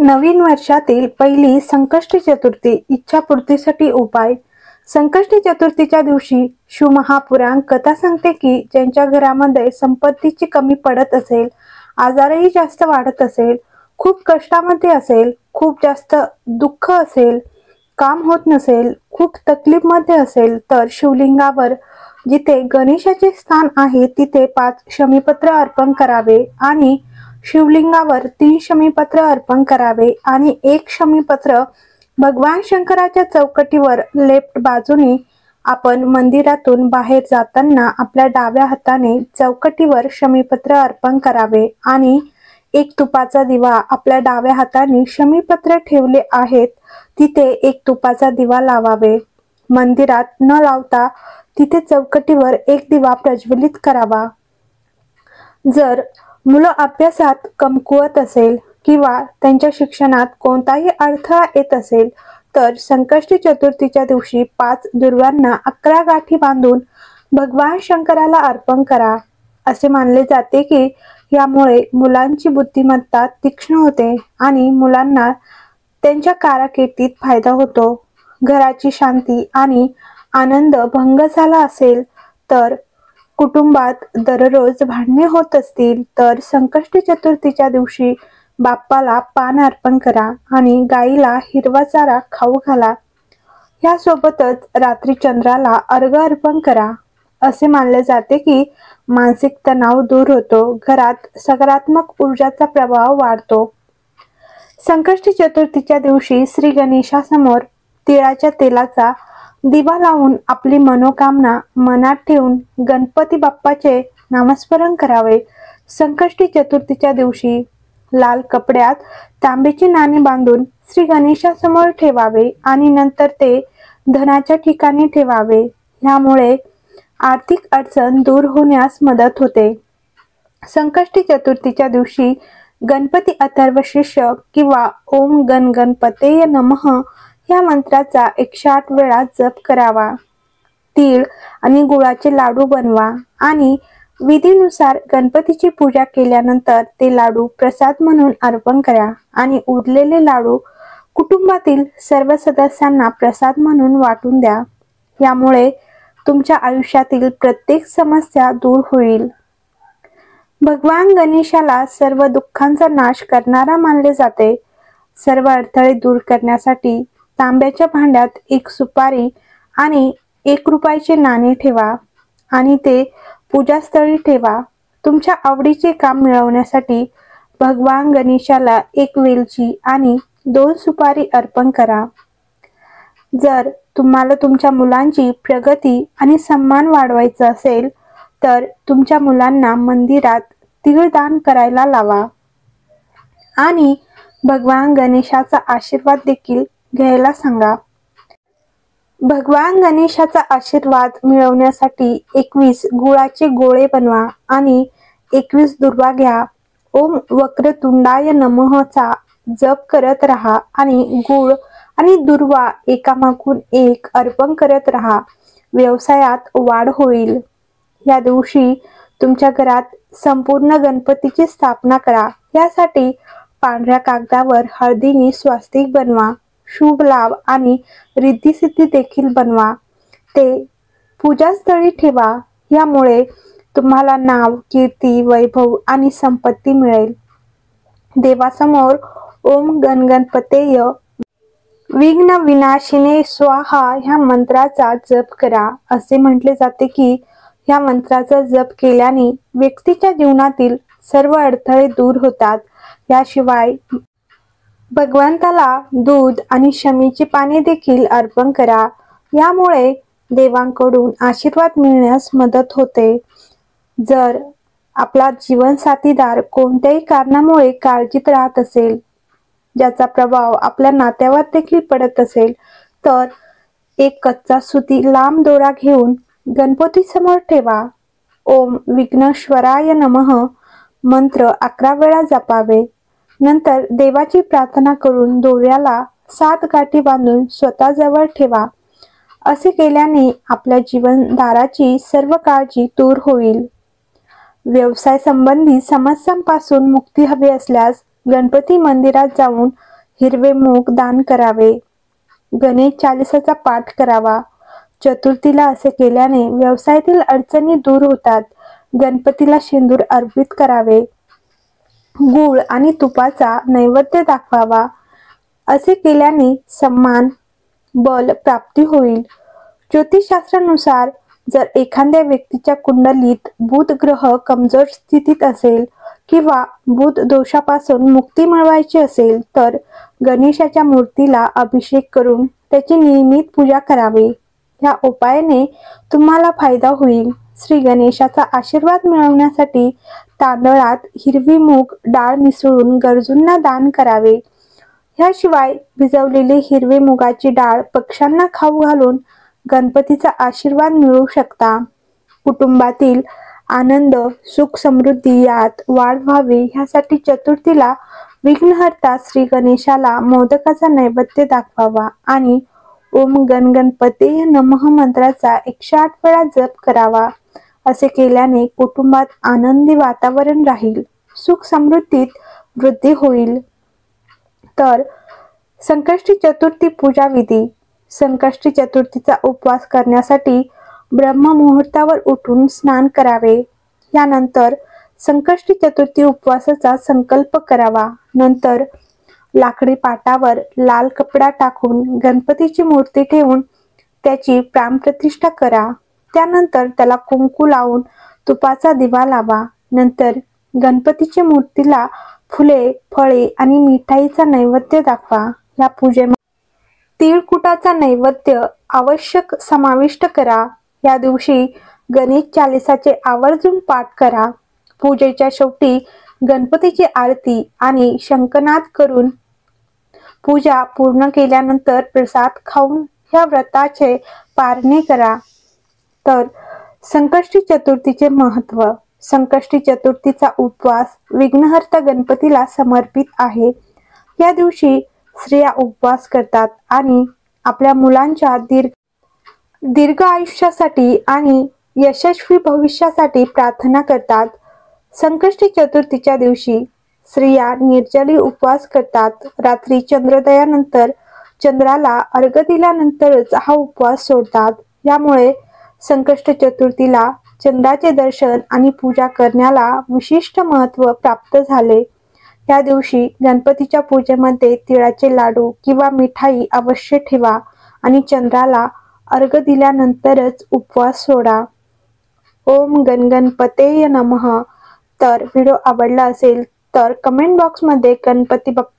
नवीन वर्षातील पहिली संकष्टी चतुर्थी इच्छापूर्तीसाठी उपाय। संकष्टी चतुर्थीच्या दिवशी शिवमहापुराण कथा सांगते की ज्यांच्या घरामध्ये संपत्तीची कमी पडत असेल, आजारही जास्त वाढत असेल, खूप कष्टामध्ये असेल, खूप जास्त दुःख असेल, काम होत नसेल, खूप तकलीफमध्ये असेल, तर शिवलिंगावर जिथे गणेशाचे स्थान आहे तिथे 5 शमीपत्र अर्पण करावे आणि शिवलिंगावर 3 शमीपत्र अर्पण करावे आणि 1 शमीपत्र भगवान शंकराच्या चौकटीवर लेफ्ट बाजूने आपण मंदिरातून बाहेर जाताना आपल्या डाव्या हाताने चौकटीवर शमीपत्र अर्पण करावे आणि एक तुपाचा दिवा आपल्या डाव्या हाताने शमीपत्र ठेवले आहेत तिथे एक तुपाचा दिवा लावावे। मंदिरात न लावता तिथे चौकटीवर एक दिवा प्रज्वलित करावा। जर मुलं अभ्यासात कमकुवत असेल किंवा त्यांच्या शिक्षणात कोणताही अडथळा येत असेल तर संकष्टी चतुर्थीच्या दिवशी 5 दुर्वांना 11 गाठी बांधून भगवान शंकराला अर्पण करा। असे मानले जाते की यामुळे मुलांची बुद्धिमत्ता तीक्ष्ण होते आणि मुलांना त्यांच्या कारकिर्दीत फायदा होतो। घराची शांती आणि आनंद भंग झाला असेल तर कुटुंबात दररोज भांडणे होत असतील तर संकष्टी चतुर्थीच्या दिवशी बाप्पाला पान अर्पण करा आणि गाईला हिरवा चारा खाऊ घाला। यासोबतच रात्री चंद्राला अर्घ्य अर्पण करा। असे मानले जाते की मानसिक तणाव दूर होतो, घरात सकारात्मक ऊर्जाचा प्रभाव वाढतो। संकष्टी चतुर्थीच्या दिवशी श्री गणेशासमोर तिळाच्या तेलाचा दिवा लावून आपली मनोकामना मनात ठेवून गणपती बाप्पाचे नामस्मरण करावे। संकष्टी चतुर्थीच्या दिवशी लाल कपड्यात तांब्याची नाणी बांधून श्री गणेशासमोर ठेवावे आणि नंतर ते धनाच्या ठिकाणी ठेवावे। यामुळे आर्थिक अडचण दूर होण्यास मदत होते। संकष्टी चतुर्थीच्या दिवशी गणपती अथर्वशीर्ष किंवा ओम गण गणपतये नमः या मंत्राचा 108 वेळा जप करावा। तीळ आणि गुळाचे लाडू बनवा आणि विधीनुसार गणपतीची पूजा केल्यानंतर ते लाडू प्रसाद म्हणून अर्पण करा आणि उरलेले लाडू कुटुंबातील सर्व सदस्यांना प्रसाद म्हणून वाटून द्या। यामुळे तुमच्या आयुष्यातील प्रत्येक समस्या दूर होईल। भगवान गणेशाला सर्व दुःखांचा नाश करणारा मानले जाते। सर्व अडथळे दूर करण्यासाठी तांब्याच्या भांड्यात 1 सुपारी आणि 1 रुपयाचे नाणे ठेवा आणि ते पूजास्थळी ठेवा। तुमच्या आवडीचे काम मिळवण्यासाठी भगवान गणेशाला 1 वेलची आणि 2 सुपारी अर्पण करा। जर तुम्हाला तुमच्या मुलांची प्रगती आणि सन्मान वाढवायचा असेल तर तुमच्या मुलांना मंदिरात तीळ दान करायला लावा आणि भगवान गणेशाचा आशीर्वाद देखील घ्यायला सांगा। भगवान गणेशाचा आशीर्वाद मिळवण्यासाठी 21 गुळाचे गोळे बनवा आणि 21 दुर्वा घ्या। ओम वक्रतुंडाय नमःचा जप करत राहा आणि गुळ आणि दुर्वा एकामागून एक अर्पण करत राहा। व्यवसायात वाढ होईल। या दिवशी तुमच्या घरात संपूर्ण गणपतीची स्थापना करा। यासाठी पांढऱ्या कागदावर हळदीने स्वास्तिक बनवा, शुभ लाभ आणि रिद्धी-सिद्धी देखील बनवा। ते पूजास्थळी ठेवा। यामुळे तुम्हाला नाव, कीर्ती, वैभव आणि संपत्ती मिळेल। देवासमोर ओम गण गणपतये विघ्न विनाशिने स्वाहा ह्या मंत्राचा जप करा। असे म्हटले जाते की या मंत्राचा जप केल्याने व्यक्तीच्या जीवनातील सर्व अडथळे दूर होतात। याशिवाय भगवंताला दूध आणि शमीची पाने देखील अर्पण करा। यामुळे देवांकडून आशीर्वाद मिळण्यास मदत होते। जर आपला जीवनसाथीदार कोणत्याही कारणामुळे काळजीत राहत असेल, ज्याचा प्रभाव आपल्या नात्यावर देखील पडत असेल तर एक कच्चा सुती लांब दोरा घेऊन गणपती समोर ठेवा। ओम विघ्नेश्वराय नमः मंत्र 11 वेळा जपावे। नंतर देवाची प्रार्थना करून दोऱ्याला 7 गाठी बांधून स्वतःजवळ ठेवा। असे केल्याने आपल्या जीवनदाराची सर्व काळजी दूर होईल। व्यवसाय संबंधी समस्यांपासून मुक्ती हवी असल्यास गणपती मंदिरात जाऊन हिरवे मूग दान करावे, गणेश चालिसाचा पाठ करावा। चतुर्थीला असे केल्याने व्यवसायातील अडचणी दूर होतात। गणपतीला शेंदूर अर्पित करावे, गूळ आणि तुपाचा नैवेद्य दाखवावा। असे केल्याने सन्मान, बल प्राप्ती होईल। ज्योतिषशास्त्रानुसार जर एखाद्या व्यक्तीच्या कुंडलीत बुध ग्रह कमजोर स्थितीत असेल किंवा बुध दोषापासून मुक्ती मिळवायची असेल तर गणेशाच्या मूर्तीला अभिषेक करून त्याची नियमित पूजा करावी। या उपायाने तुम्हाला फायदा होईल। श्री गणेशाचा आशीर्वाद मिळवण्यासाठी तांदळात हिरवी मूग डाळ मिसळून गरजूंना दान करावे। याशिवाय भिजवलेली हिरवी मुगाची डाळ पक्ष्यांना खाऊ घालून गणपतीचा आशीर्वाद मिळवू शकता। कुटुंबातील आनंद, सुख, समृद्धी यात वाढ व्हावी यासाठी चतुर्थीला विघ्नहर्ता श्री गणेशाला मोदकाचा नैवेद्य दाखवावा आणि ओम गणपतये नमः मंत्राचा 108 वेळा जप करावा। असे केल्याने कुटुंबात आनंदी वातावरण राहील, सुख समृद्धीत वृद्धी होईल। तर संकष्टी चतुर्थी पूजा विधी। संकष्टी चतुर्थीचा उपवास करण्यासाठी ब्रह्म मुहूर्तावर उठून स्नान करावे। यानंतर संकष्टी चतुर्थी उपवासाचा संकल्प करावा। नंतर लाकडी पाटावर लाल कपडा टाकून गणपतीची मूर्ती ठेवून त्याची प्राणप्रतिष्ठा करा। त्यानंतर त्याला कुंकू लावून तुपाचा दिवा लावा। नंतर गणपतीच्या मूर्तीला फुले, फळे आणि मिठाईचा नैवेद्य दाखवा। या पूजेमध्ये तिळकुटाचा नैवेद्य आवश्यक समाविष्ट करा। या दिवशी गणेश चालिसाचे आवर्जून पाठ करा। पूजेच्या शेवटी गणपतीची आरती आणि शंखनाद करून पूजा पूर्ण केल्यानंतर प्रसाद खाऊन या व्रताचे पारणे करा। तर संकष्टी चतुर्थीचे महत्त्व। संकष्टी चतुर्थीचा उपवास विघ्नहर्ता गणपतीला समर्पित आहे। या दिवशी स्त्रिया उपवास करतात आणि आपल्या मुलांच्या दीर्घ आयुष्यासाठी आणि यशस्वी भविष्यासाठी प्रार्थना करतात। संकष्टी चतुर्थीच्या दिवशी स्त्रिया निर्जली उपवास करतात। रात्री चंद्रोदयानंतर चंद्राला अर्घ्य दिल्यानंतरच हा उपवास सोडतात। यामुळे संकष्ट चतुर्थीला चंद्राचे दर्शन आणि पूजा करण्याला विशिष्ट महत्त्व प्राप्त झाले। या दिवशी गणपतीच्या पूजेमध्ये तिळाचे लाडू किंवा मिठाई अवश्य ठेवा आणि चंद्राला अर्घ्य दिल्यानंतरच उपवास सोडा। ओम गणपतये नमः। तर व्हिडिओ आवडला असेल तर कमेंट बॉक्समध्ये गणपती बाप्पा